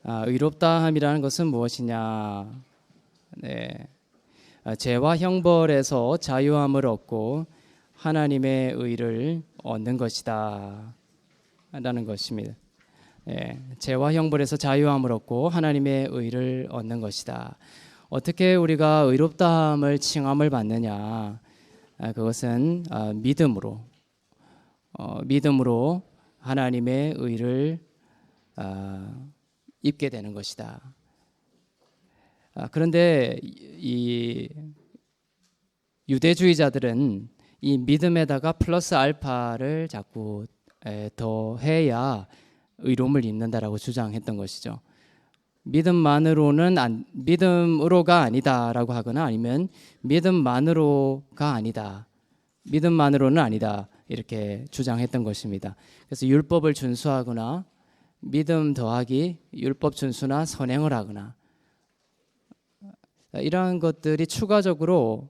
의롭다함이라는 것은 무엇이냐? 네. 죄와 형벌에서 자유함을 얻고 하나님의 의를 얻는 것이다 라는 것입니다. 죄와 형벌에서 자유함을 얻고 하나님의 의를 얻는 것이다. 어떻게 우리가 의롭다함을 칭함을 받느냐? 그것은 믿음으로 하나님의 의를 입게 되는 것이다. 그런데 이 유대주의자들은 이 믿음에다가 플러스 알파를 자꾸 더해야 의로움을 입는다라고 주장했던 것이죠. 믿음으로가 아니다라고 하거나 아니면 믿음만으로가 아니다. 믿음만으로는 아니다. 이렇게 주장했던 것입니다. 그래서 율법을 준수하거나 믿음 더하기 율법 준수나 선행을 하거나 이러한 것들이 추가적으로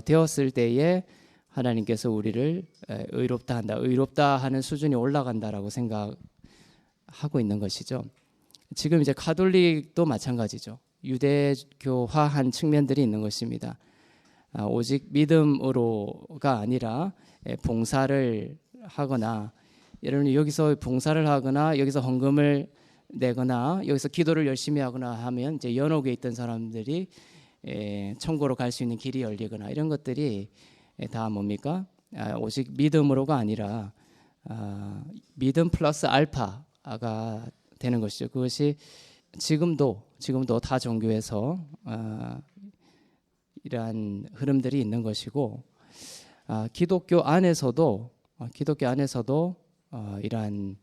되었을 때에 하나님께서 우리를 의롭다 한다. 의롭다 하는 수준이 올라간다라고 생각하고 있는 것이죠. 지금 이제 가톨릭도 마찬가지죠. 유대교화한 측면들이 있는 것입니다. 오직 믿음으로가 아니라 봉사를 하거나 여러분 여기서 봉사를 하거나 여기서 헌금을 내거나 여기서 기도를 열심히 하거나 하면 이제 연옥에 있던 사람들이 천국으로 갈 수 있는 길이 열리거나 이런 것들이 다 뭡니까? 오직 믿음으로가 아니라 믿음 플러스 알파가 되는 것이죠. 그것이 지금도 타 종교에서 이러한 흐름들이 있는 것이고 기독교 안에서도 이러한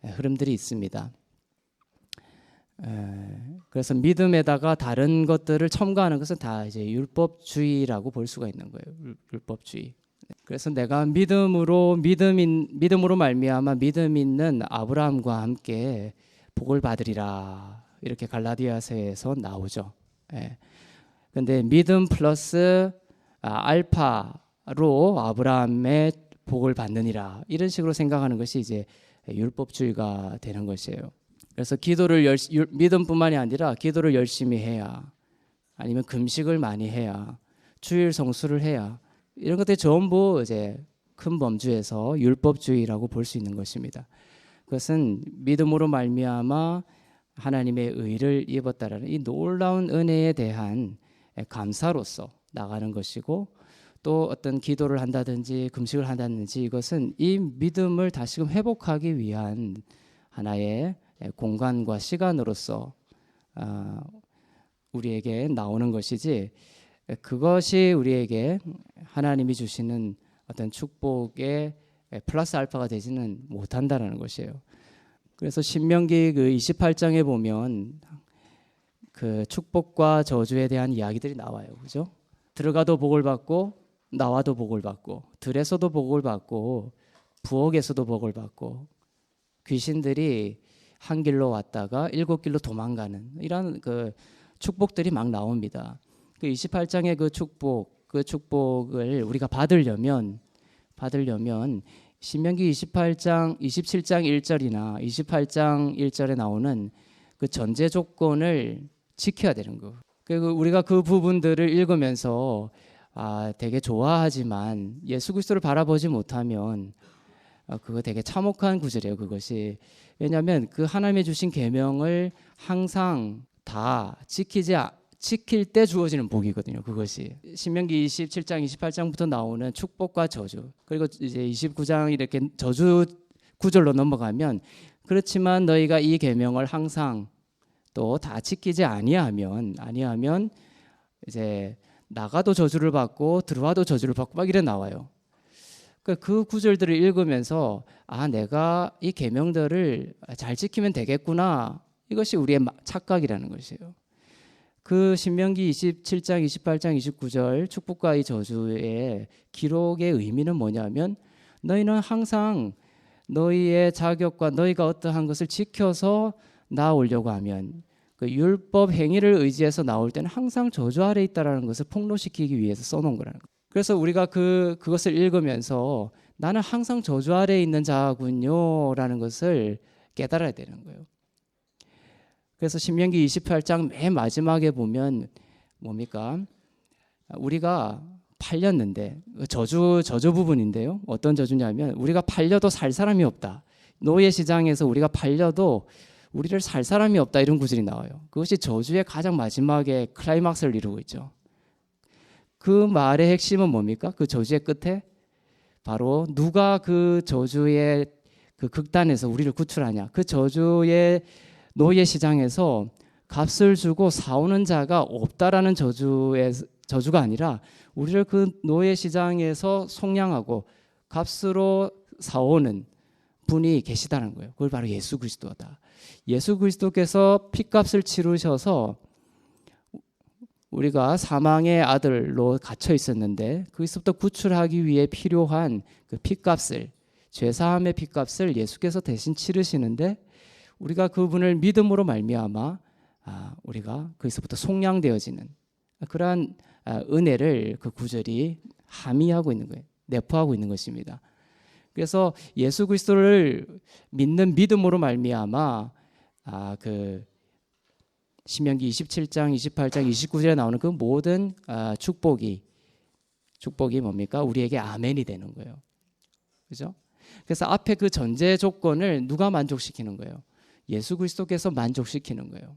흐름들이 있습니다. 그래서 믿음에다가 다른 것들을 첨가하는 것은 다 이제 율법주의라고 볼 수가 있는 거예요. 율법주의. 그래서 내가 믿음으로 말미암아 믿음 있는 아브라함과 함께 복을 받으리라 이렇게 갈라디아서에서 나오죠. 그런데 믿음 플러스 알파로 아브라함의 복을 받느니라 이런 식으로 생각하는 것이 이제 율법주의가 되는 것이에요. 그래서 믿음뿐만이 아니라 기도를 열심히 해야 아니면 금식을 많이 해야 주일 성수를 해야 이런 것들이 전부 이제 큰 범주에서 율법주의라고 볼 수 있는 것입니다. 그것은 믿음으로 말미암아 하나님의 의를 입었다라는 이 놀라운 은혜에 대한 감사로서 나가는 것이고 또 어떤 기도를 한다든지 금식을 한다든지 이것은 이 믿음을 다시금 회복하기 위한 하나의 공간과 시간으로서 우리에게 나오는 것이지 그것이 우리에게 하나님이 주시는 어떤 축복의 플러스 알파가 되지는 못한다라는 것이에요. 그래서 신명기 그 28장에 보면 그 축복과 저주에 대한 이야기들이 나와요. 그죠? 들어가도 복을 받고 나와도 복을 받고 들에서도 복을 받고 부엌에서도 복을 받고 귀신들이 한 길로 왔다가 7길로 도망가는 이런 그 축복들이 막 나옵니다. 그 28장의 그 축복을 우리가 받으려면 신명기 27장 1절이나 28장 1절에 나오는 그 전제 조건을 지켜야 되는 거. 그리고 우리가 그 부분들을 읽으면서 되게 좋아하지만 예수 그리스도를 바라보지 못하면 그거 되게 참혹한 구절이에요. 그것이 왜냐하면 그 하나님이 주신 계명을 항상 다 지킬 때 주어지는 복이거든요. 그것이 신명기 27장 28장부터 나오는 축복과 저주 그리고 이제 29장 이렇게 저주 구절로 넘어가면 그렇지만 너희가 이 계명을 항상 또 다 지키지 아니하면 이제 나가도 저주를 받고 들어와도 저주를 받고 막 이래 나와요. 그 구절들을 읽으면서 내가 이 계명들을 잘 지키면 되겠구나. 이것이 우리의 착각이라는 것이에요. 그 신명기 27장, 28장, 29절 축복과 이 저주의 기록의 의미는 뭐냐면 너희는 항상 너희의 자격과 너희가 어떠한 것을 지켜서 나오려고 하면 그 율법 행위를 의지해서 나올 때는 항상 저주 아래 있다라는 것을 폭로시키기 위해서 써놓은 거라는 거예요. 그래서 우리가 그것을 읽으면서 나는 항상 저주 아래 있는 자군요 라는 것을 깨달아야 되는 거예요. 그래서 신명기 28장 맨 마지막에 보면 뭡니까? 우리가 팔렸는데 저주 부분인데요. 어떤 저주냐면 우리가 팔려도 살 사람이 없다. 노예 시장에서 우리가 팔려도 우리를 살 사람이 없다 이런 구절이 나와요. 그것이 저주의 가장 마지막에 클라이막스를 이루고 있죠. 그 말의 핵심은 뭡니까? 그 저주의 끝에 바로 누가 그 저주의 그 극단에서 우리를 구출하냐. 그 저주의 노예 시장에서 값을 주고 사오는 자가 없다라는 저주가 아니라 우리를 그 노예 시장에서 속량하고 값으로 사오는 분이 계시다는 거예요. 그걸 바로 예수 그리스도다. 예수 그리스도께서 피값을 치르셔서 우리가 사망의 아들로 갇혀 있었는데 거기서부터 구출하기 위해 필요한 그 피값을, 죄사함의 피값을 예수께서 대신 치르시는데 우리가 그분을 믿음으로 말미암아 우리가 거기서부터 속량되어지는 그러한 은혜를 그 구절이 함의하고 있는 거예요. 내포하고 있는 것입니다. 그래서 예수 그리스도를 믿는 믿음으로 말미암아 그 신명기 27장, 28장, 29절에 나오는 그 모든 축복이 뭡니까? 우리에게 아멘이 되는 거예요. 그죠? 그래서 앞에 그 전제 조건을 누가 만족시키는 거예요? 예수 그리스도께서 만족시키는 거예요.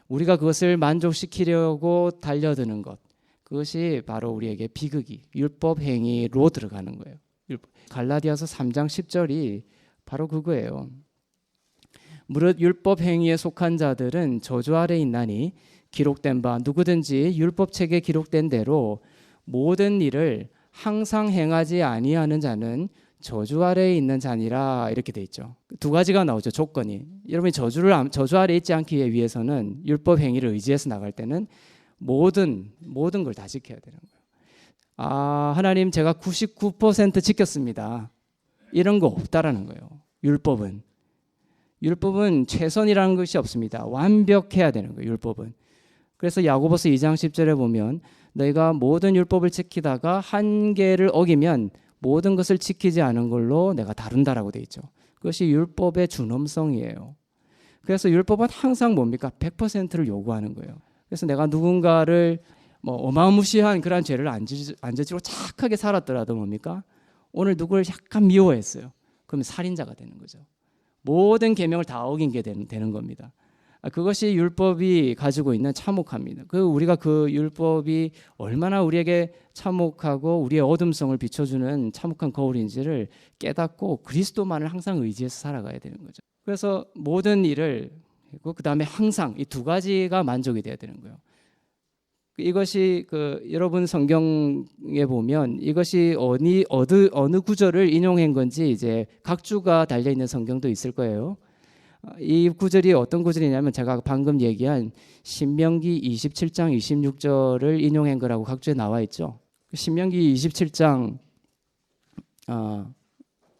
우리가 그것을 만족시키려고 달려드는 것, 그것이 바로 우리에게 비극이, 율법 행위로 들어가는 거예요. 갈라디아서 3장 10절이 바로 그거예요. 무릇 율법 행위에 속한 자들은 저주 아래 있나니 기록된 바 누구든지 율법책에 기록된 대로 모든 일을 항상 행하지 아니하는 자는 저주 아래에 있는 자니라 이렇게 돼 있죠. 두 가지가 나오죠. 조건이. 여러분이 저주 아래에 있지 않기 위해서는 율법 행위를 의지해서 나갈 때는 모든 걸 다 지켜야 되는 거예요. 하나님 제가 99% 지켰습니다. 이런 거 없다라는 거예요. 율법은 최선이라는 것이 없습니다. 완벽해야 되는 거예요. 율법은. 그래서 야고보서 2장 10절에 보면 너희가 모든 율법을 지키다가 한계를 어기면 모든 것을 지키지 않은 걸로 내가 다룬다라고 돼 있죠. 그것이 율법의 준엄성이에요. 그래서 율법은 항상 뭡니까? 100%를 요구하는 거예요. 그래서 내가 누군가를 어마무시한 그런 죄를 안 저지르고 착하게 살았더라도 뭡니까? 오늘 누구를 약간 미워했어요. 그러면 살인자가 되는 거죠. 모든 계명을 다 어긴 게 되는 겁니다. 그것이 율법이 가지고 있는 참혹함입니다. 우리가 그 율법이 얼마나 우리에게 참혹하고 우리의 어둠성을 비춰주는 참혹한 거울인지를 깨닫고 그리스도만을 항상 의지해서 살아가야 되는 거죠. 그래서 모든 일을 그 다음에 항상 이 두 가지가 만족이 돼야 되는 거예요. 이것이 여러분 성경에 보면 이것이 어느 구절을 인용한 건지 이제 각주가 달려 있는 성경도 있을 거예요. 이 구절이 어떤 구절이냐면 제가 방금 얘기한 신명기 27장 26절을 인용한 거라고 각주에 나와 있죠. 신명기 27장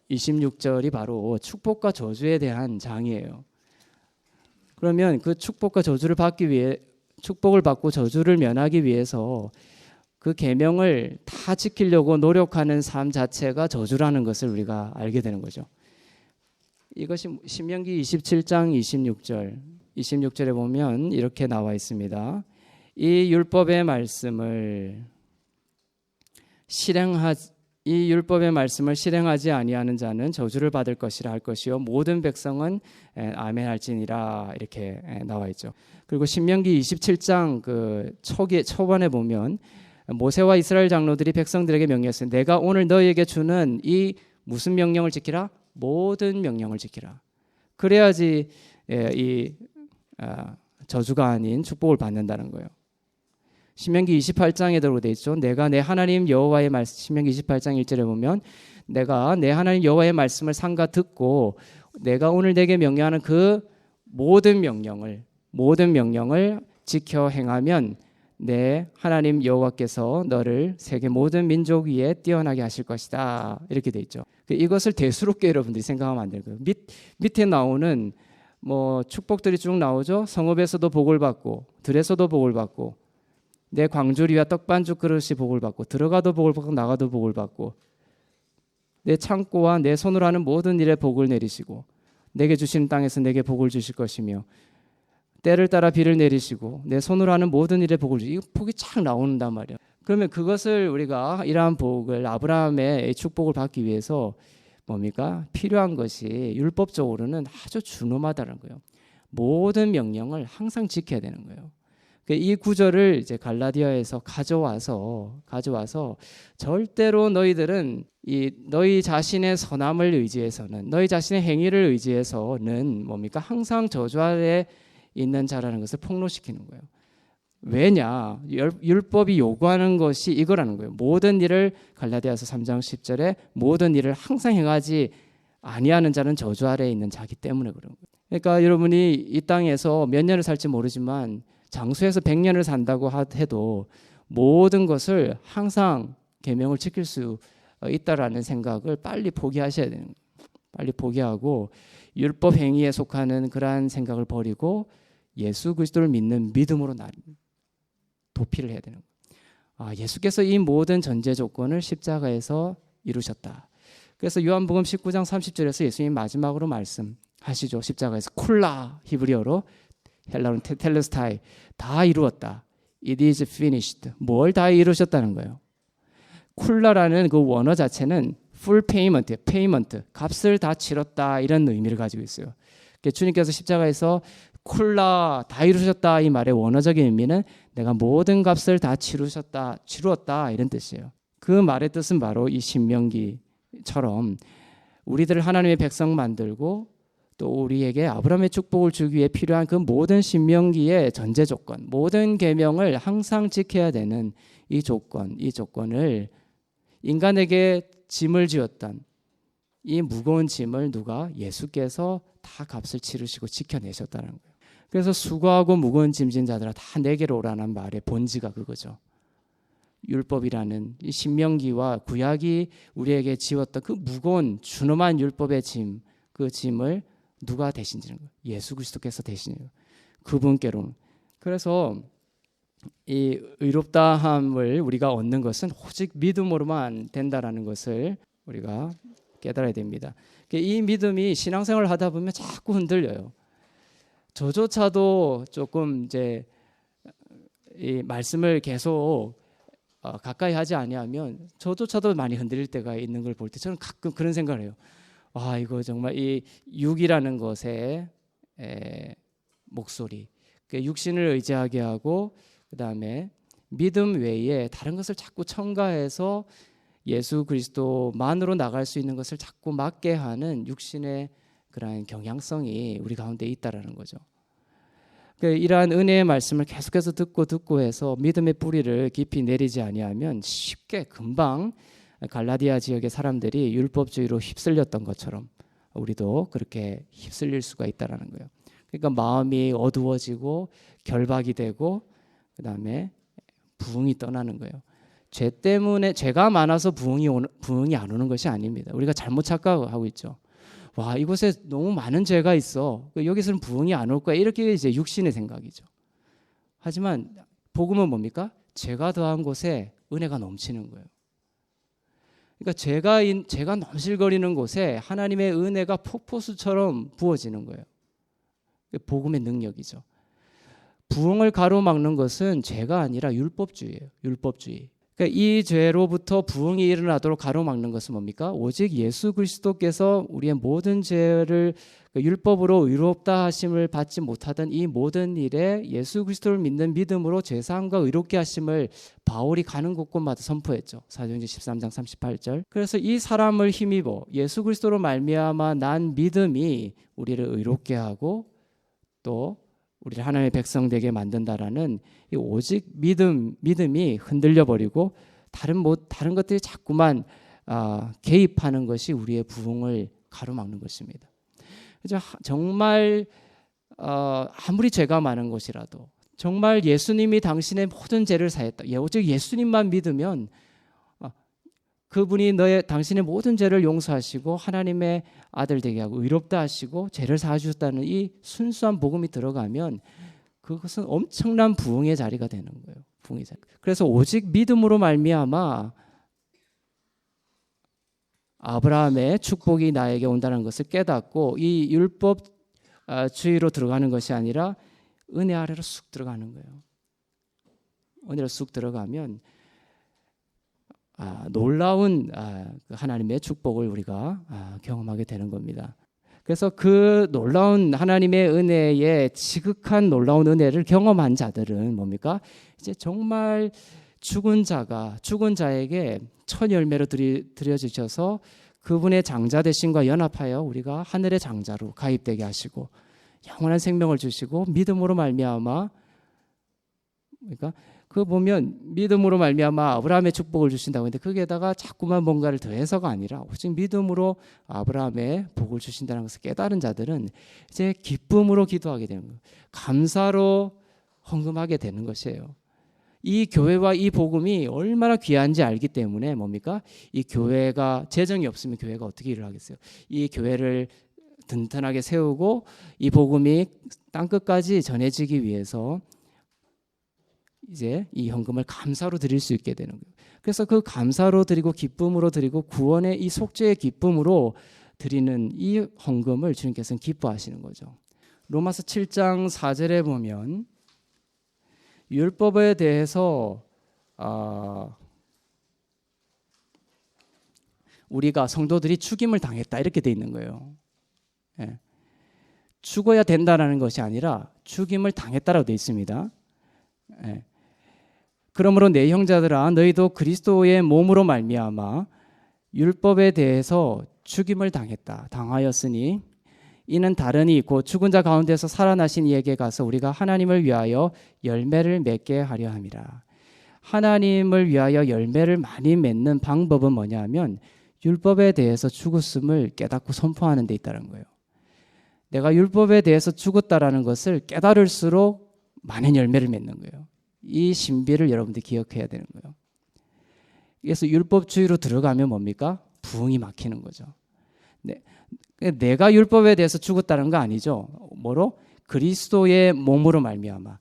26절이 바로 축복과 저주에 대한 장이에요. 그러면 그 축복과 저주를 받기 위해 축복을 받고 저주를 면하기 위해서 그 계명을 다 지키려고 노력하는 삶 자체가 저주라는 것을 우리가 알게 되는 거죠. 이것이 신명기 27장 26절에 보면 이렇게 나와 있습니다. 이 율법의 말씀을 실행하지 아니하는 자는 저주를 받을 것이라 할 것이요 모든 백성은 아멘할지니라 이렇게 나와 있죠. 그리고 신명기 27장 그 초반에 보면 모세와 이스라엘 장로들이 백성들에게 명령했어요. 내가 오늘 너희에게 주는 이 무슨 명령을 지키라? 모든 명령을 지키라. 그래야지 이 저주가 아닌 축복을 받는다는 거예요. 신명기 28장에도 되어 있죠. 내가 내 하나님 여호와의 말씀, 신명기 28장 1절에 보면 내가 내 하나님 여호와의 말씀을 삼가 듣고 내가 오늘 내게 명령하는 그 모든 명령을 지켜 행하면 내 하나님 여호와께서 너를 세계 모든 민족 위에 뛰어나게 하실 것이다. 이렇게 돼 있죠. 이것을 대수롭게 여러분들이 생각하면 안 되고요. 밑에 나오는 축복들이 쭉 나오죠. 성읍에서도 복을 받고 들에서도 복을 받고 내 광주리와 떡반죽 그릇이 복을 받고 들어가도 복을 받고 나가도 복을 받고 내 창고와 내 손으로 하는 모든 일에 복을 내리시고 내게 주시는 땅에서 내게 복을 주실 것이며 때를 따라 비를 내리시고 내 손으로 하는 모든 일에 복을 주시고, 이 복이 착 나온단 말이야. 그러면 그것을 우리가 이러한 복을, 아브라함의 축복을 받기 위해서 뭡니까? 필요한 것이 율법적으로는 아주 준엄하다는 거예요. 모든 명령을 항상 지켜야 되는 거예요. 이 구절을 이제 갈라디아에서 가져와서 절대로 너희들은 이 너희 자신의 선함을 의지해서는, 너희 자신의 행위를 의지해서는 뭡니까? 항상 저주 아래 있는 자라는 것을 폭로시키는 거예요. 왜냐? 율법이 요구하는 것이 이거라는 거예요. 모든 일을, 갈라디아서 3장 10절에 모든 일을 항상 행하지 아니하는 자는 저주 아래에 있는 자기 때문에 그런 거예요. 그러니까 여러분이 이 땅에서 몇 년을 살지 모르지만 장수에서 100년을 산다고 해도 모든 것을 항상 계명을 지킬 수 있다라는 생각을 빨리 포기하셔야 되는 거예요. 빨리 포기하고 율법 행위에 속하는 그러한 생각을 버리고 예수 그리스도를 믿는 믿음으로 도피를 해야 되는 거예요. 예수께서 이 모든 전제 조건을 십자가에서 이루셨다. 그래서 요한복음 19장 30절에서 예수님 마지막으로 말씀하시죠. 십자가에서 쿨라, 히브리어로, 헬라어는 텔레스타이, 다 이루었다. It is finished. 뭘 다 이루셨다는 거예요. 쿨라라는 그 원어 자체는 full payment, 값을 다 치렀다, 이런 의미를 가지고 있어요. 주님께서 십자가에서 쿨라, 다 이루셨다, 이 말의 원어적인 의미는 내가 모든 값을 다 치루었다, 이런 뜻이에요. 그 말의 뜻은 바로 이 신명기처럼 우리들을 하나님의 백성 만들고 또 우리에게 아브라함의 축복을 주기 위해 필요한 그 모든 신명기의 전제 조건, 모든 계명을 항상 지켜야 되는 이 조건을 인간에게 짐을 지었던 이 무거운 짐을 누가? 예수께서 다 값을 치르시고 지켜내셨다는 거예요. 그래서 수고하고 무거운 짐진 자들아 다 내게로 오라는 말의 본지가 그거죠. 율법이라는 이 신명기와 구약이 우리에게 지웠던 그 무거운 준엄한 율법의 짐, 그 짐을 누가 대신지는 거예요? 예수 그리스도께서 대신해요. 그분께로. 그래서 이 의롭다함을 우리가 얻는 것은 오직 믿음으로만 된다라는 것을 우리가 깨달아야 됩니다. 이 믿음이 신앙생활을 하다 보면 자꾸 흔들려요. 저조차도 조금 이제 이 말씀을 계속 가까이 하지 아니하면 저조차도 많이 흔들릴 때가 있는 걸 볼 때 저는 가끔 그런 생각을 해요. 이거 정말 이 육이라는 것의 목소리, 육신을 의지하게 하고 그 다음에 믿음 외에 다른 것을 자꾸 첨가해서 예수 그리스도만으로 나갈 수 있는 것을 자꾸 막게 하는 육신의 그러한 경향성이 우리 가운데 있다라는 거죠. 이러한 은혜의 말씀을 계속해서 듣고 해서 믿음의 뿌리를 깊이 내리지 아니하면 쉽게 금방 갈라디아 지역의 사람들이 율법주의로 휩쓸렸던 것처럼 우리도 그렇게 휩쓸릴 수가 있다라는 거예요. 그러니까 마음이 어두워지고 결박이 되고 그 다음에 부흥이 떠나는 거예요. 죄 때문에, 죄가 많아서 부흥이 안 오는 것이 아닙니다. 우리가 잘못 착각하고 있죠. 이곳에 너무 많은 죄가 있어, 여기서는 부흥이 안 올 거야, 이렇게 이제 육신의 생각이죠. 하지만 복음은 뭡니까? 죄가 더한 곳에 은혜가 넘치는 거예요. 그러니까 죄가 넘실거리는 곳에 하나님의 은혜가 폭포수처럼 부어지는 거예요. 복음의 능력이죠. 부흥을 가로막는 것은 죄가 아니라 율법주의예요. 율법주의. 그러니까 이 죄로부터 부흥이 일어나도록 가로막는 것은 뭡니까? 오직 예수 그리스도께서 우리의 모든 죄를 율법으로 의롭다 하심을 받지 못하던 이 모든 일에 예수 그리스도를 믿는 믿음으로 죄사함과 의롭게 하심을 바울이 가는 곳곳마다 선포했죠. 사도행전 13장 38절. 그래서 이 사람을 힘입어 예수 그리스도로 말미암아 난 믿음이 우리를 의롭게 하고 또 우리를 하나님의 백성 되게 만든다라는 이 오직 믿음이 흔들려 버리고 다른 것들이 자꾸만 개입하는 것이 우리의 부흥을 가로막는 것입니다. 그래서 정말 아무리 죄가 많은 것이라도 정말 예수님이 당신의 모든 죄를 사했다. 오직 예수님만 믿으면 그분이 당신의 모든 죄를 용서하시고 하나님의 아들 되게 하고 의롭다 하시고 죄를 사하셨다는 이 순수한 복음이 들어가면 그것은 엄청난 부흥의 자리가 되는 거예요. 부흥의 자리. 그래서 오직 믿음으로 말미암아 아브라함의 축복이 나에게 온다는 것을 깨닫고 이 율법주의로 들어가는 것이 아니라 은혜 아래로 쑥 들어가는 거예요. 은혜로 쑥 들어가면 놀라운 하나님의 축복을 우리가 경험하게 되는 겁니다. 그래서 그 놀라운 하나님의 은혜에 지극한 놀라운 은혜를 경험한 자들은 뭡니까? 이제 정말 죽은 자에게 첫 열매로 드려주셔서 그분의 장자 되심과 연합하여 우리가 하늘의 장자로 가입되게 하시고 영원한 생명을 주시고 믿음으로 말미암아, 그러니까 그 보면 믿음으로 말미암아 아브라함의 축복을 주신다고 했는데 거기에다가 자꾸만 뭔가를 더해서가 아니라 오직 믿음으로 아브라함의 복을 주신다는 것을 깨달은 자들은 이제 기쁨으로 기도하게 되는 거예요. 감사로 헌금하게 되는 것이에요. 이 교회와 이 복음이 얼마나 귀한지 알기 때문에 뭡니까? 이 교회가 재정이 없으면 교회가 어떻게 일을 하겠어요? 이 교회를 든든하게 세우고 이 복음이 땅끝까지 전해지기 위해서 이제 이 헌금을 감사로 드릴 수 있게 되는 거예요. 그래서 그 감사로 드리고 기쁨으로 드리고 구원의 이 속죄의 기쁨으로 드리는 이 헌금을 주님께서는 기뻐하시는 거죠. 로마서 7장 4절에 보면 율법에 대해서 우리가 성도들이 죽임을 당했다 이렇게 돼 있는 거예요. 예. 죽어야 된다라는 것이 아니라 죽임을 당했다라고 돼 있습니다. 예. 그러므로 내 형제들아 너희도 그리스도의 몸으로 말미암아 율법에 대해서 죽임을 당하였으니 이는 다르니 곧 죽은 자 가운데서 살아나신 이에게 가서 우리가 하나님을 위하여 열매를 맺게 하려 함이라. 하나님을 위하여 열매를 많이 맺는 방법은 뭐냐면 율법에 대해서 죽었음을 깨닫고 선포하는 데 있다는 거예요. 내가 율법에 대해서 죽었다라는 것을 깨달을수록 많은 열매를 맺는 거예요. 이 신비를 여러분들이 기억해야 되는 거예요. 그래서 율법주의로 들어가면 뭡니까? 부흥이 막히는 거죠. 내가 율법에 대해서 죽었다는 거 아니죠. 뭐로? 그리스도의 몸으로 말미암아.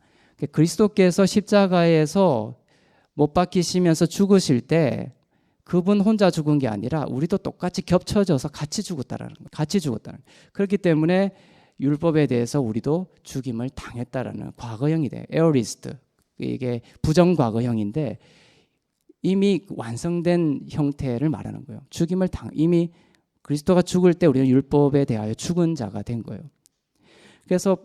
그리스도께서 십자가에서 못 박히시면서 죽으실 때 그분 혼자 죽은 게 아니라 우리도 똑같이 겹쳐져서 같이 죽었다라는 거예요. 같이 죽었다는 거예요. 그렇기 때문에 율법에 대해서 우리도 죽임을 당했다라는 과거형이 돼요. 에어리스트. 이게 부정과거형인데 이미 완성된 형태를 말하는 거예요. 이미 그리스도가 죽을 때 우리는 율법에 대하여 죽은 자가 된 거예요. 그래서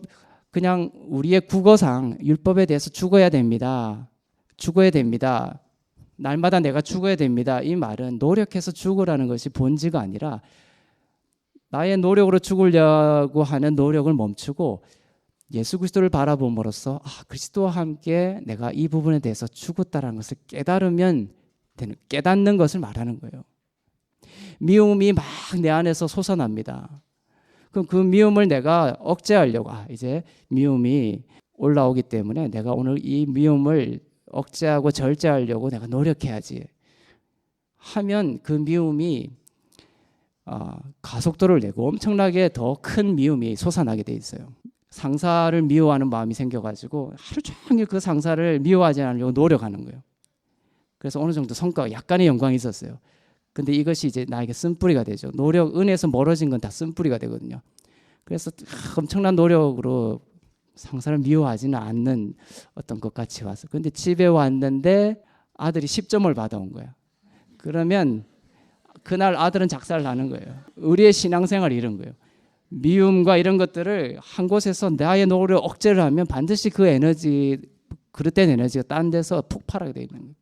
그냥 우리의 국어상 율법에 대해서 죽어야 됩니다. 날마다 내가 죽어야 됩니다. 이 말은 노력해서 죽으라는 것이 본질가 아니라 나의 노력으로 죽으려고 하는 노력을 멈추고 예수 그리스도를 바라봄으로써 그리스도와 함께 내가 이 부분에 대해서 죽었다는 것을 깨닫는 것을 말하는 거예요. 미움이 막 내 안에서 솟아납니다. 그럼 그 미움을 내가 억제하려고 이제 미움이 올라오기 때문에 내가 오늘 이 미움을 억제하고 절제하려고 내가 노력해야지 하면 그 미움이 가속도를 내고 엄청나게 더 큰 미움이 솟아나게 돼 있어요. 상사를 미워하는 마음이 생겨가지고 하루 종일 그 상사를 미워하지 않으려고 노력하는 거예요. 그래서 어느 정도 성과가 약간의 영광이 있었어요. 근데 이것이 이제 나에게 쓴뿌리가 되죠. 은혜에서 멀어진 건 다 쓴뿌리가 되거든요. 그래서 엄청난 노력으로 상사를 미워하지는 않는 어떤 것 같이 와서. 근데 집에 왔는데 아들이 10점을 받아온 거야. 그러면 그날 아들은 작살을 나는 거예요. 우리의 신앙생활이 이런 거예요. 미움과 이런 것들을 한 곳에서 나의 노력을 억제를 하면 반드시 그릇된 에너지가 딴 데서 폭발하게 되어 있는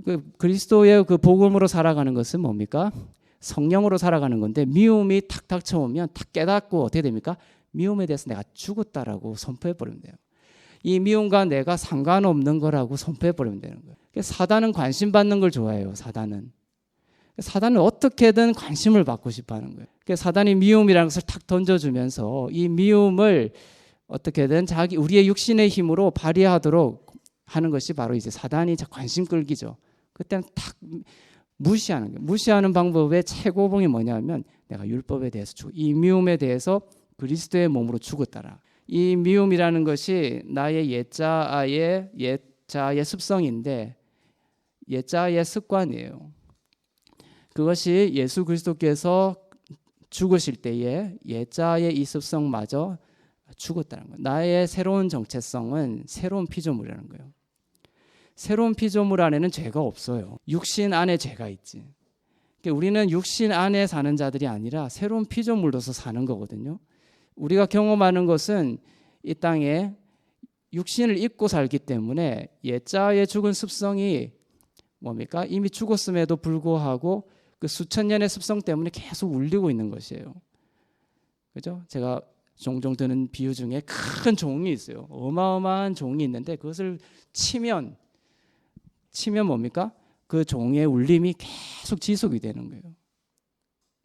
거예요. 그리스도의 그 복음으로 살아가는 것은 뭡니까? 성령으로 살아가는 건데 미움이 탁 닥쳐오면 탁 깨닫고 어떻게 됩니까? 미움에 대해서 내가 죽었다라고 선포해버리면 돼요. 이 미움과 내가 상관없는 거라고 선포해버리면 되는 거예요. 사단은 관심 받는 걸 좋아해요. 사단은 어떻게든 관심을 받고 싶어 하는 거예요. 사단이 미움이라는 것을 탁 던져주면서 이 미움을 어떻게든 우리의 육신의 힘으로 발휘하도록 하는 것이 바로 이제 사단이 관심 끌기죠. 그때는 탁 무시하는 거예요. 무시하는 방법의 최고봉이 뭐냐면 내가 율법에 대해서 이 미움에 대해서 그리스도의 몸으로 죽었다라. 이 미움이라는 것이 나의 옛자의 습성인데 옛자의 습관이에요. 그것이 예수 그리스도께서 죽으실 때에 옛자의 이 습성마저 죽었다는 거예요. 나의 새로운 정체성은 새로운 피조물이라는 거예요. 새로운 피조물 안에는 죄가 없어요. 육신 안에 죄가 있지. 그러니까 우리는 육신 안에 사는 자들이 아니라 새로운 피조물로서 사는 거거든요. 우리가 경험하는 것은 이 땅에 육신을 입고 살기 때문에 옛자의 죽은 습성이 뭡니까? 이미 죽었음에도 불구하고 그 수천 년의 습성 때문에 계속 울리고 있는 것이에요. 그죠? 제가 종종 드는 비유 중에 큰 종이 있어요. 어마어마한 종이 있는데 그것을 치면 뭡니까? 그 종의 울림이 계속 지속이 되는 거예요.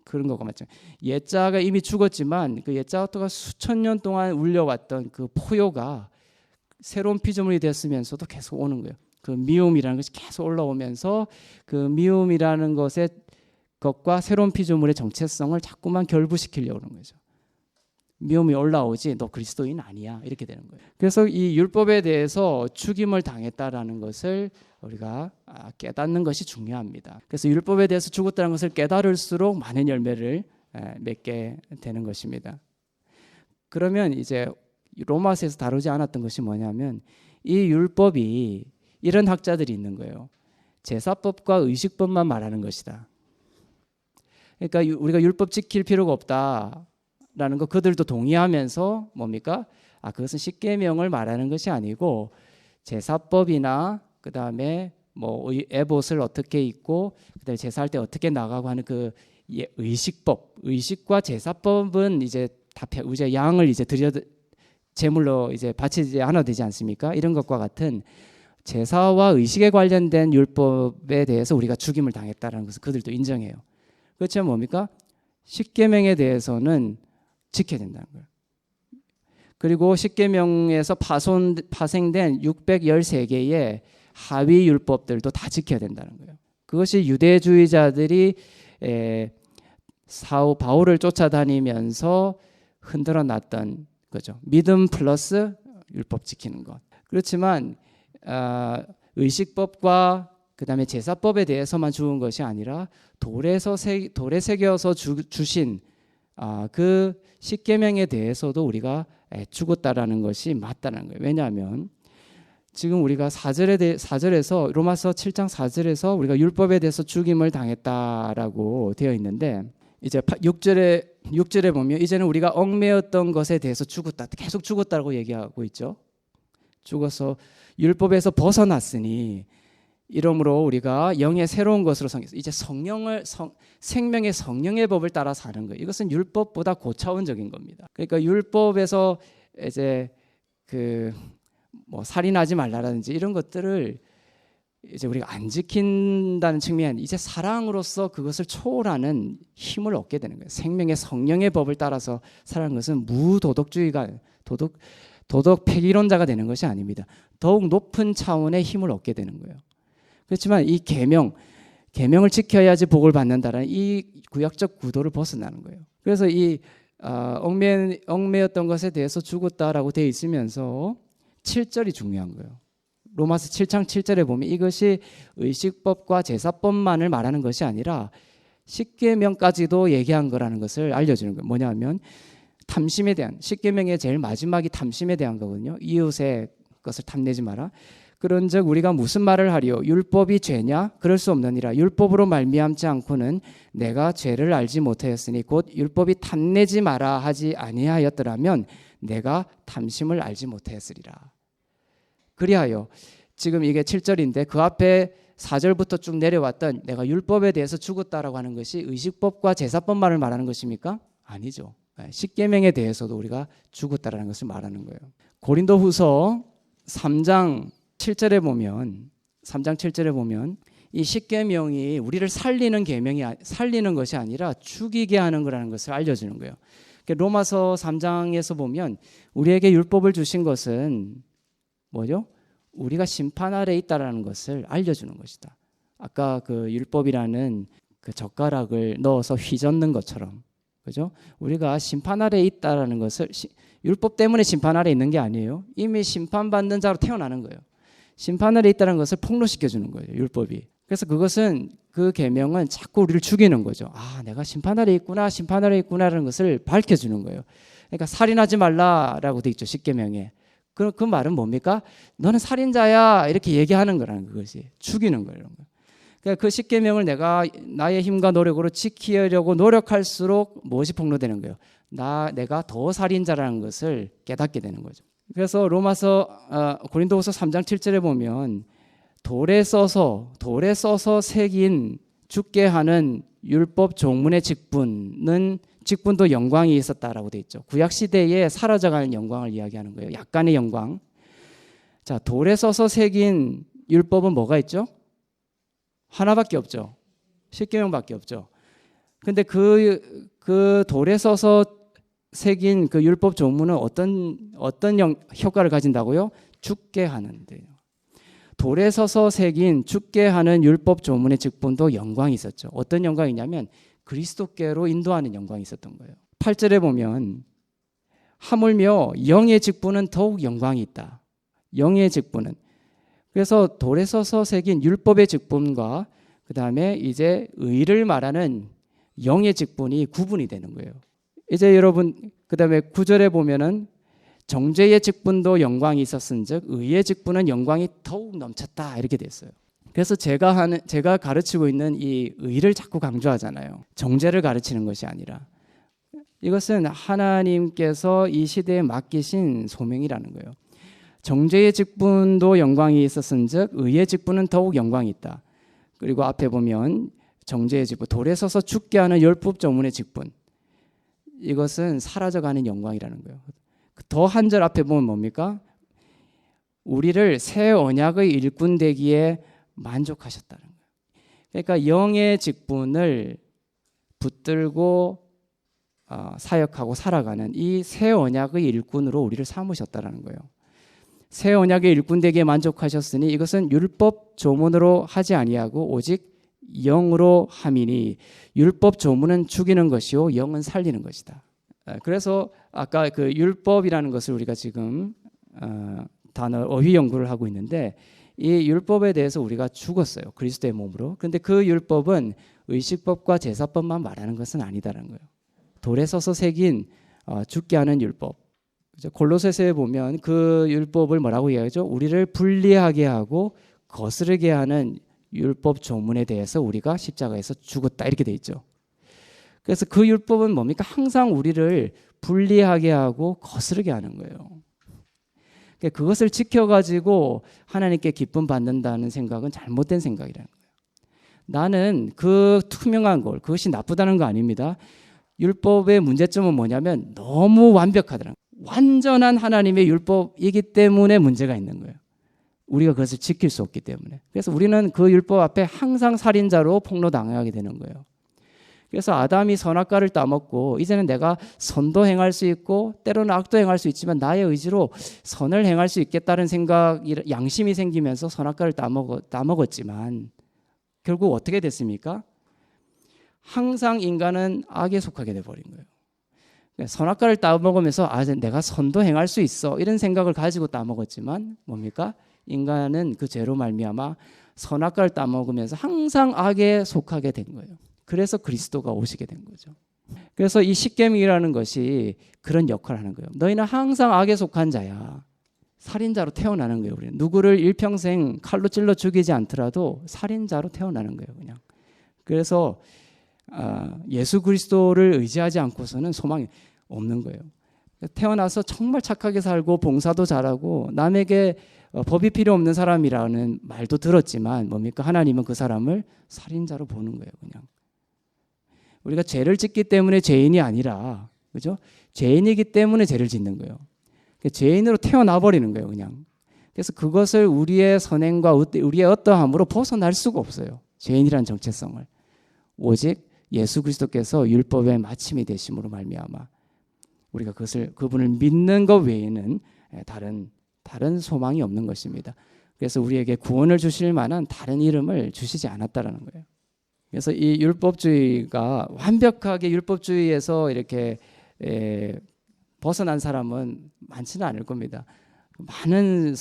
그런 거가 맞죠. 옛자가 이미 죽었지만 그 옛자가 수천 년 동안 울려왔던 그 포효가 새로운 피조물이 됐으면서도 계속 오는 거예요. 그 미움이라는 것이 계속 올라오면서 그 미움이라는 것과 새로운 피조물의 정체성을 자꾸만 결부시키려고 하는 거죠. 미움이 올라오지 너 그리스도인 아니야 이렇게 되는 거예요. 그래서 이 율법에 대해서 죽임을 당했다라는 것을 우리가 깨닫는 것이 중요합니다. 그래서 율법에 대해서 죽었다는 것을 깨달을수록 많은 열매를 맺게 되는 것입니다. 그러면 이제 로마서에서 다루지 않았던 것이 뭐냐면 이 율법이 이런 학자들이 있는 거예요. 제사법과 의식법만 말하는 것이다. 그러니까 우리가 율법 지킬 필요가 없다라는 거 그들도 동의하면서 뭡니까? 그것은 십계명을 말하는 것이 아니고 제사법이나 그다음에 뭐 에봇을 어떻게 입고 그다음에 제사할 때 어떻게 나가고 하는 그 의식과 제사법은 이제 다 이제 양을 이제 드려 제물로 이제 바치지 않아도 되지 않습니까? 이런 것과 같은 제사와 의식에 관련된 율법에 대해서 우리가 죽임을 당했다라는 것을 그들도 인정해요. 그렇지만 뭡니까? 십계명에 대해서는 지켜야 된다는 거예요. 그리고 십계명에서 파생된 613개의 하위 율법들도 다 지켜야 된다는 거예요. 그것이 유대주의자들이 바울을 쫓아다니면서 흔들어 놨던 거죠. 믿음 플러스 율법 지키는 것. 그렇지만 의식법과 그다음에 제사법에 대해서만 죽은 것이 아니라 돌에 새겨서 주신 그 십계명에 대해서도 우리가 죽었다라는 것이 맞다는 거예요. 왜냐하면 지금 우리가 4절에서 로마서 7장 4절에서 우리가 율법에 대해서 죽임을 당했다라고 되어 있는데 이제 6절에 보면 이제는 우리가 얽매였던 것에 대해서 죽었다. 계속 죽었다고 얘기하고 있죠. 죽어서 율법에서 벗어났으니 이러므로 우리가 영의 새로운 것으로 이제 생명의 성령의 법을 따라 사는 거예요. 이것은 율법보다 고차원적인 겁니다. 그러니까 율법에서 이제 뭐 살인하지 말라라든지 이런 것들을 이제 우리가 안 지킨다는 측면, 이제 사랑으로서 그것을 초월하는 힘을 얻게 되는 거예요. 생명의 성령의 법을 따라서 살아가는 것은 무도덕주의가 도덕 폐기론자가 되는 것이 아닙니다. 더욱 높은 차원의 힘을 얻게 되는 거예요. 그렇지만 이 계명을 지켜야지 복을 받는다라는 이 구약적 구도를 벗어나는 거예요. 그래서 이 얽매였던 것에 대해서 죽었다라고 되어 있으면서 7절이 중요한 거예요. 로마서 7장 7절에 보면 이것이 의식법과 제사법만을 말하는 것이 아니라 십계명까지도 얘기한 거라는 것을 알려주는 거예요. 뭐냐면 탐심에 대한, 십계명의 제일 마지막이 탐심에 대한 거거든요. 이웃의 것을 탐내지 마라. 그런즉 우리가 무슨 말을 하리요? 율법이 죄냐? 그럴 수 없느니라. 율법으로 말미암지 않고는 내가 죄를 알지 못하였으니 곧 율법이 탐내지 마라 하지 아니하였더라면 내가 탐심을 알지 못하였으리라. 그리하여 지금 이게 7절인데 그 앞에 4절부터 쭉 내려왔던 내가 율법에 대해서 죽었다라고 하는 것이 의식법과 제사법만을 말하는 것입니까? 아니죠. 십계명에 대해서도 우리가 죽었다라는 것을 말하는 거예요. 고린도후서 3장 7절에 보면 이 십계명이 우리를 살리는 것이 아니라 죽이게 하는 거라는 것을 알려주는 거예요. 로마서 3장에서 보면 우리에게 율법을 주신 것은 뭐죠? 우리가 심판 아래 있다라는 것을 알려주는 것이다. 아까 그 율법이라는 그 젓가락을 넣어서 휘젓는 것처럼, 그죠? 우리가 심판 아래 있다라는 것을 율법 때문에 심판 아래 있는 게 아니에요. 이미 심판받는 자로 태어나는 거예요. 심판 아래 있다는 것을 폭로시켜 주는 거예요. 율법이. 그래서 그 계명은 자꾸 우리를 죽이는 거죠. 내가 심판 아래 있구나라는 것을 밝혀주는 거예요. 그러니까 살인하지 말라라고 돼 있죠. 십계명에. 그 말은 뭡니까? 너는 살인자야 이렇게 얘기하는 거라는 것이 죽이는 거예요. 그러니까 그 십계명을 내가 나의 힘과 노력으로 지키려고 노력할수록 무엇이 폭로되는 거예요? 내가 더 살인자라는 것을 깨닫게 되는 거죠. 그래서 고린도후서 3장 7절에 보면 돌에 써서 새긴 죽게 하는 율법 종문의 직분도 영광이 있었다라고 돼 있죠. 구약 시대에 사라져가는 영광을 이야기하는 거예요. 약간의 영광. 자, 돌에 써서 새긴 율법은 뭐가 있죠? 하나밖에 없죠. 십계명밖에 없죠. 근데 그 돌에 써서 새긴 그 율법 종문은 어떤 효과를 가진다고요? 죽게 하는데요. 돌에 서서 새긴 죽게 하는 율법 조문의 직분도 영광이 있었죠. 어떤 영광이냐면 그리스도께로 인도하는 영광이 있었던 거예요. 8절에 보면 하물며 영의 직분은 더욱 영광이 있다. 영의 직분은. 그래서 돌에 서서 새긴 율법의 직분과 그 다음에 이제 의를 말하는 영의 직분이 구분이 되는 거예요. 이제 여러분 그 다음에 9절에 보면은 정죄의 직분도 영광이 있었은즉 의의 직분은 영광이 더욱 넘쳤다 이렇게 됐어요. 그래서 제가 가르치고 있는 이 의를 자꾸 강조하잖아요. 정죄를 가르치는 것이 아니라 이것은 하나님께서 이 시대에 맡기신 소명이라는 거예요. 정죄의 직분도 영광이 있었은즉 의의 직분은 더욱 영광이 있다. 그리고 앞에 보면 정죄의 직분, 돌에 서서 죽게 하는 율법 조문의 직분, 이것은 사라져가는 영광이라는 거예요. 더 한 절 앞에 보면 뭡니까? 우리를 새 언약의 일꾼 되기에 만족하셨다는 거예요. 그러니까 영의 직분을 붙들고 사역하고 살아가는 이 새 언약의 일꾼으로 우리를 삼으셨다는 거예요. 새 언약의 일꾼 되기에 만족하셨으니 이것은 율법 조문으로 하지 아니하고 오직 영으로 함이니 율법 조문은 죽이는 것이요 영은 살리는 것이다. 그래서 아까 그 율법이라는 것을 우리가 지금 단어 어휘 연구를 하고 있는데 이 율법에 대해서 우리가 죽었어요. 그리스도의 몸으로. 그런데 그 율법은 의식법과 제사법만 말하는 것은 아니다라는 거예요. 돌에 서서 새긴 죽게 하는 율법. 골로새서에 보면 그 율법을 뭐라고 이야기하죠? 우리를 분리하게 하고 거스르게 하는 율법 조문에 대해서 우리가 십자가에서 죽었다 이렇게 돼 있죠. 그래서 그 율법은 뭡니까? 항상 우리를 분리하게 하고 거스르게 하는 거예요. 그러니까 그것을 지켜가지고 하나님께 기쁨 받는다는 생각은 잘못된 생각이라는 거예요. 나는 그 투명한 걸, 그것이 나쁘다는 거 아닙니다. 율법의 문제점은 뭐냐면 너무 완벽하다는 거예요. 완전한 하나님의 율법이기 때문에 문제가 있는 거예요. 우리가 그것을 지킬 수 없기 때문에. 그래서 우리는 그 율법 앞에 항상 살인자로 폭로당하게 되는 거예요. 그래서 아담이 선악과를 따먹고 이제는 내가 선도 행할 수 있고 때로는 악도 행할 수 있지만 나의 의지로 선을 행할 수 있겠다는 양심이 생기면서 선악과를 따먹었지만 결국 어떻게 됐습니까? 항상 인간은 악에 속하게 돼버린 거예요. 선악과를 따먹으면서 내가 선도 행할 수 있어 이런 생각을 가지고 따먹었지만 뭡니까? 인간은 그 죄로 말미암아 선악과를 따먹으면서 항상 악에 속하게 된 거예요. 그래서 그리스도가 오시게 된 거죠. 그래서 이 십계명이라는 것이 그런 역할을 하는 거예요. 너희는 항상 악에 속한 자야. 살인자로 태어나는 거예요. 우리는 누구를 일평생 칼로 찔러 죽이지 않더라도 살인자로 태어나는 거예요. 그냥. 그래서 예수 그리스도를 의지하지 않고서는 소망이 없는 거예요. 태어나서 정말 착하게 살고 봉사도 잘하고 남에게 법이 필요 없는 사람이라는 말도 들었지만 뭡니까? 하나님은 그 사람을 살인자로 보는 거예요. 그냥. 우리가 죄를 짓기 때문에 죄인이 아니라, 그죠? 죄인이기 때문에 죄를 짓는 거예요. 죄인으로 태어나 버리는 거예요, 그냥. 그래서 그것을 우리의 선행과 우리의 어떠함으로 벗어날 수가 없어요. 죄인이라는 정체성을. 오직 예수 그리스도께서 율법의 마침이 되심으로 말미암아 우리가 그분을 믿는 것 외에는 다른 소망이 없는 것입니다. 그래서 우리에게 구원을 주실 만한 다른 이름을 주시지 않았다라는 거예요. 그래서 이 율법주의가 완벽하게 율법주의에서 이렇게 벗어난 사람은 많지는 않을 겁니다. 많은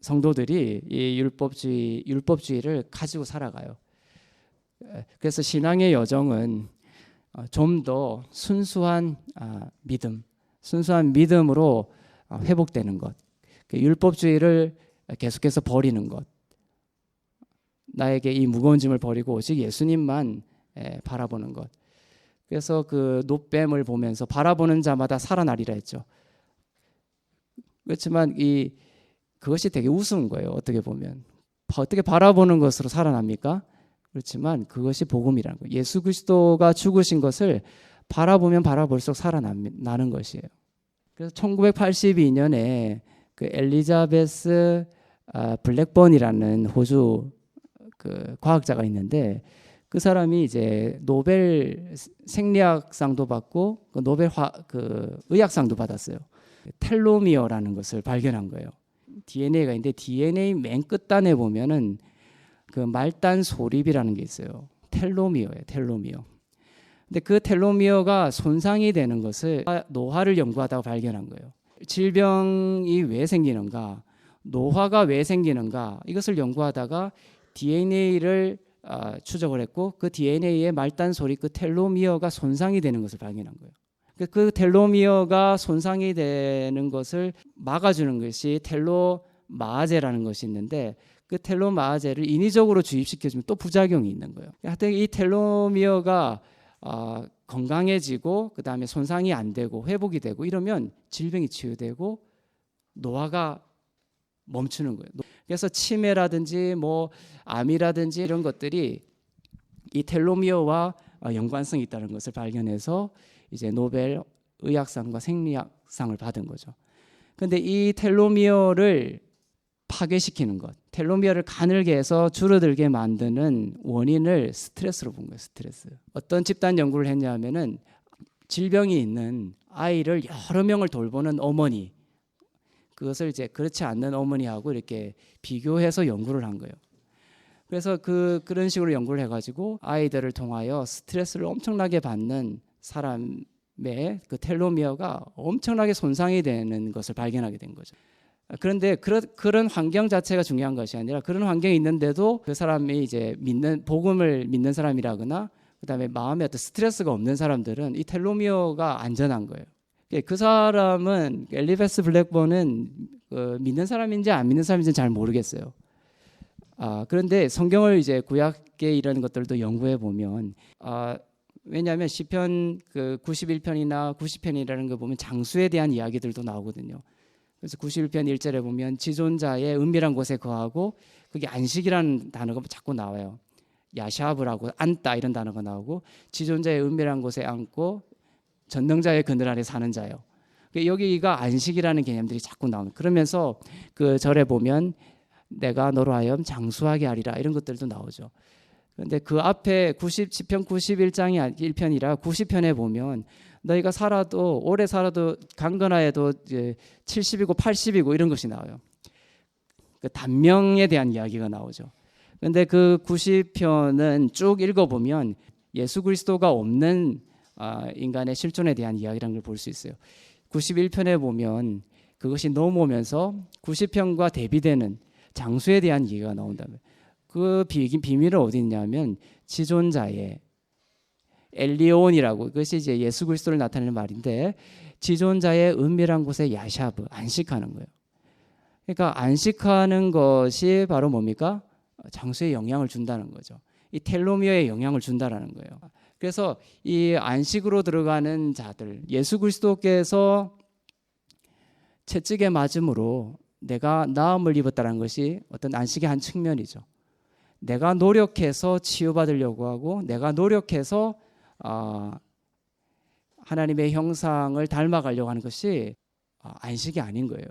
성도들이 이 율법주의를 가지고 살아가요. 그래서 신앙의 여정은 좀 더 순수한 믿음, 순수한 믿음으로 회복되는 것, 율법주의를 계속해서 버리는 것, 나에게 이 무거운 짐을 버리고 오직 예수님만 바라보는 것. 그래서 그 노뱀을 보면서 바라보는 자마다 살아나리라 했죠. 그렇지만 그것이 되게 우스운 거예요. 어떻게 보면 어떻게 바라보는 것으로 살아납니까? 그렇지만 그것이 복음이라는 거예요. 예수 그리스도가 죽으신 것을 바라보면 바라볼수록 살아나는 것이에요. 그래서 1982년에 그 엘리자베스 블랙번이라는 호주 그 과학자가 있는데 그 사람이 이제 노벨 생리학상도 받고 그 노벨 의학상도 받았어요. 텔로미어라는 것을 발견한 거예요. DNA가 있는데 DNA 맨 끝단에 보면은 그 말단 소립이라는 게 있어요. 텔로미어예요. 텔로미어. 근데 그 텔로미어가 손상이 되는 것을 노화를 연구하다가 발견한 거예요. 질병이 왜 생기는가, 노화가 왜 생기는가, 이것을 연구하다가 DNA를 추적을 했고 그 DNA의 말단 소립 그 텔로미어가 손상이 되는 것을 발견한 거예요. 그 텔로미어가 손상이 되는 것을 막아주는 것이 텔로마아제라는 것이 있는데 그 텔로마아제를 인위적으로 주입시켜주면 또 부작용이 있는 거예요. 하여튼 이 텔로미어가 건강해지고 그 다음에 손상이 안 되고 회복이 되고 이러면 질병이 치유되고 노화가 멈추는 거예요. 그래서 치매라든지 뭐 암이라든지 이런 것들이 이 텔로미어와 연관성이 있다는 것을 발견해서 이제 노벨 의학상과 생리학상을 받은 거죠. 그런데 이 텔로미어를 파괴시키는 것, 텔로미어를 가늘게 해서 줄어들게 만드는 원인을 스트레스로 본 거예요. 스트레스. 어떤 집단 연구를 했냐면은 질병이 있는 아이를 여러 명을 돌보는 어머니, 그것을 이제 그렇지 않는 어머니하고 이렇게 비교해서 연구를 한 거예요. 그래서 그런 식으로 연구를 해가지고 아이들을 통하여 스트레스를 엄청나게 받는 사람의 그 텔로미어가 엄청나게 손상이 되는 것을 발견하게 된 거죠. 그런데 그런 환경 자체가 중요한 것이 아니라 그런 환경이 있는데도 그 사람이 이제 복음을 믿는 사람이라거나 그다음에 마음에 어떤 스트레스가 없는 사람들은 이 텔로미어가 안전한 거예요. 그 사람은 엘리베스 블랙번은 믿는 사람인지 안 믿는 사람인지 잘 모르겠어요. 그런데 성경을 이제 구약의 이런 것들도 연구해 보면 왜냐하면 시편 그 91편이나 90편이라는 거 보면 장수에 대한 이야기들도 나오거든요. 그래서 91편 1절에 보면 지존자의 은밀한 곳에 거하고 그게 안식이라는 단어가 자꾸 나와요. 야샤브라고 앉다 이런 단어가 나오고 지존자의 은밀한 곳에 앉고 전능자의 그늘 아래 사는 자요. 여기가 안식이라는 개념들이 자꾸 나옵니다. 그러면서 그 절에 보면 내가 너로 하여금 장수하게 하리라 이런 것들도 나오죠. 그런데 그 앞에 10편 91장이 1편이라 90편에 보면 너희가 살아도 오래 살아도 강건하여도 70이고 80이고 이런 것이 나와요. 그 단명에 대한 이야기가 나오죠. 그런데 그 90편은 쭉 읽어보면 예수 그리스도가 없는 인간의 실존에 대한 이야기라는 걸 볼 수 있어요. 91편에 보면 그것이 넘어오면서 90편과 대비되는 장수에 대한 얘기가 나온다면 그 비밀은 어디 있냐면 지존자의 엘리온이라고 그것이 이제 예수 그리스도를 나타내는 말인데 지존자의 은밀한 곳에 야샤브 안식하는 거예요. 그러니까 안식하는 것이 바로 뭡니까? 장수에 영향을 준다는 거죠. 이 텔로미어에 영향을 준다라는 거예요. 그래서 이 안식으로 들어가는 자들 예수 그리스도께서 채찍에 맞음으로 내가 나음을 입었다는 것이 어떤 안식의 한 측면이죠. 내가 노력해서 치유받으려고 하고 내가 노력해서 하나님의 형상을 닮아가려고 하는 것이 안식이 아닌 거예요.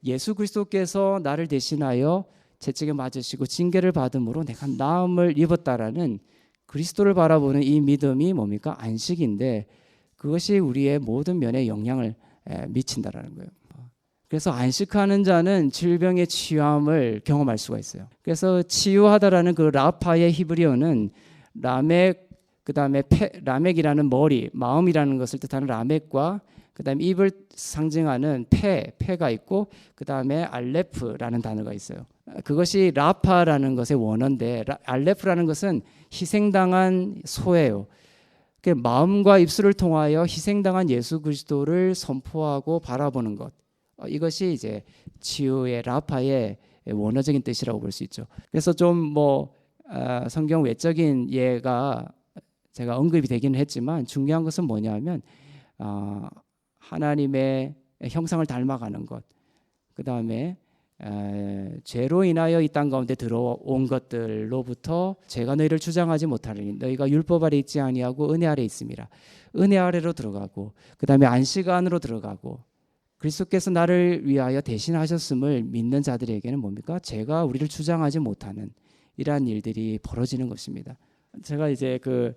예수 그리스도께서 나를 대신하여 채찍에 맞으시고 징계를 받음으로 내가 나음을 입었다라는 그리스도를 바라보는 이 믿음이 뭡니까? 안식인데 그것이 우리의 모든 면에 영향을 미친다라는 거예요. 그래서 안식하는 자는 질병의 치유함을 경험할 수가 있어요. 그래서 치유하다라는 그 라파의 히브리어는 라멕 그다음에 라멕이라는 머리, 마음이라는 것을 뜻하는 라멕과 그다음에 입을 상징하는 폐가 있고 그다음에 알레프라는 단어가 있어요. 그것이 라파라는 것의 원어인데 알레프라는 것은 희생당한 소예요. 마음과 입술을 통하여 희생당한 예수 그리스도를 선포하고 바라보는 것, 이것이 이제 치유의 라파의 원어적인 뜻이라고 볼 수 있죠. 그래서 좀 성경 외적인 예가 제가 언급이 되기는 했지만 중요한 것은 뭐냐면 하나님의 형상을 닮아가는 것, 그 다음에 죄로 인하여 이 땅 가운데 들어온 것들로부터 죄가 너희를 주장하지 못하리니 너희가 율법 아래 있지 아니하고 은혜 아래 있음이라. 은혜 아래로 들어가고, 그 다음에 안식 안으로 들어가고, 그리스도께서 나를 위하여 대신하셨음을 믿는 자들에게는 뭡니까? 죄가 우리를 주장하지 못하는 이러한 일들이 벌어지는 것입니다. 제가 이제 그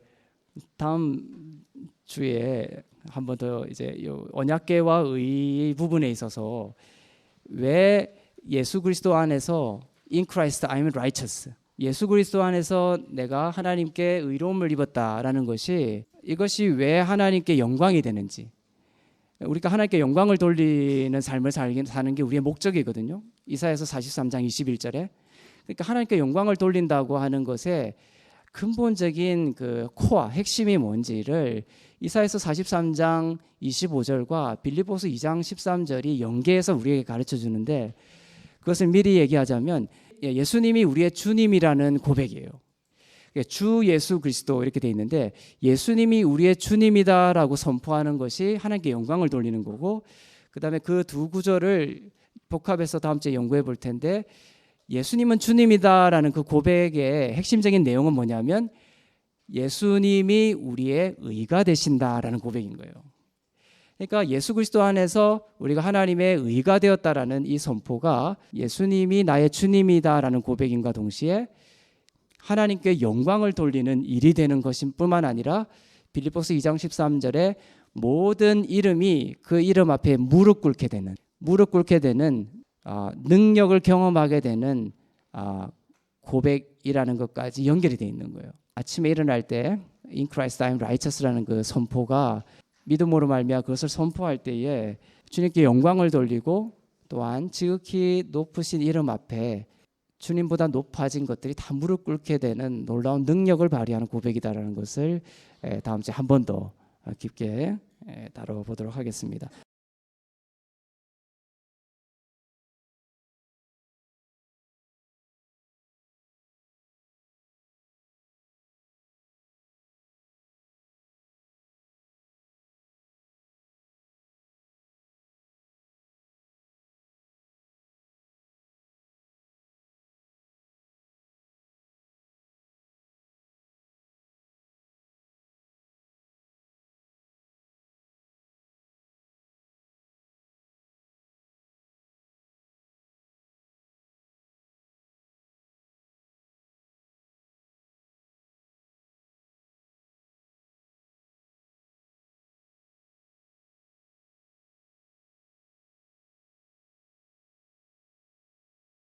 다음 주에 한 번 더 이제 언약궤와 의 부분에 있어서 왜 예수 그리스도 안에서 in Christ I'm righteous, 예수 그리스도 안에서 내가 하나님께 의로움을 입었다라는 것이, 이것이 왜 하나님께 영광이 되는지, 우리가 하나님께 영광을 돌리는 삶을 사는 게 우리의 목적이거든요. 이사야서 43장 21절에. 그러니까 하나님께 영광을 돌린다고 하는 것에 근본적인 그 코어, 핵심이 뭔지를 이사야서 43장 25절과 빌립보서 2장 13절이 연계해서 우리에게 가르쳐 주는데, 그것을 미리 얘기하자면 예수님이 우리의 주님이라는 고백이에요. 주 예수 그리스도 이렇게 돼 있는데, 예수님이 우리의 주님이다라고 선포하는 것이 하나님께 영광을 돌리는 거고, 그 다음에 그 두 구절을 복합해서 다음 주에 연구해 볼 텐데, 예수님은 주님이다라는 그 고백의 핵심적인 내용은 뭐냐면 예수님이 우리의 의가 되신다라는 고백인 거예요. 그러니까 예수 그리스도 안에서 우리가 하나님의 의가 되었다라는 이 선포가 예수님이 나의 주님이다라는 고백인과 동시에 하나님께 영광을 돌리는 일이 되는 것인 뿐만 아니라 빌립보서 2장 13절에 모든 이름이 그 이름 앞에 무릎 꿇게 되는 능력을 경험하게 되는 고백이라는 것까지 연결이 되어 있는 거예요. 아침에 일어날 때 In Christ I'm righteous라는 그 선포가 믿음으로 말미암아 그것을 선포할 때에 주님께 영광을 돌리고, 또한 지극히 높으신 이름 앞에 주님보다 높아진 것들이 다 무릎 꿇게 되는 놀라운 능력을 발휘하는 고백이다라는 것을 다음 주에 한 번 더 깊게 다뤄보도록 하겠습니다.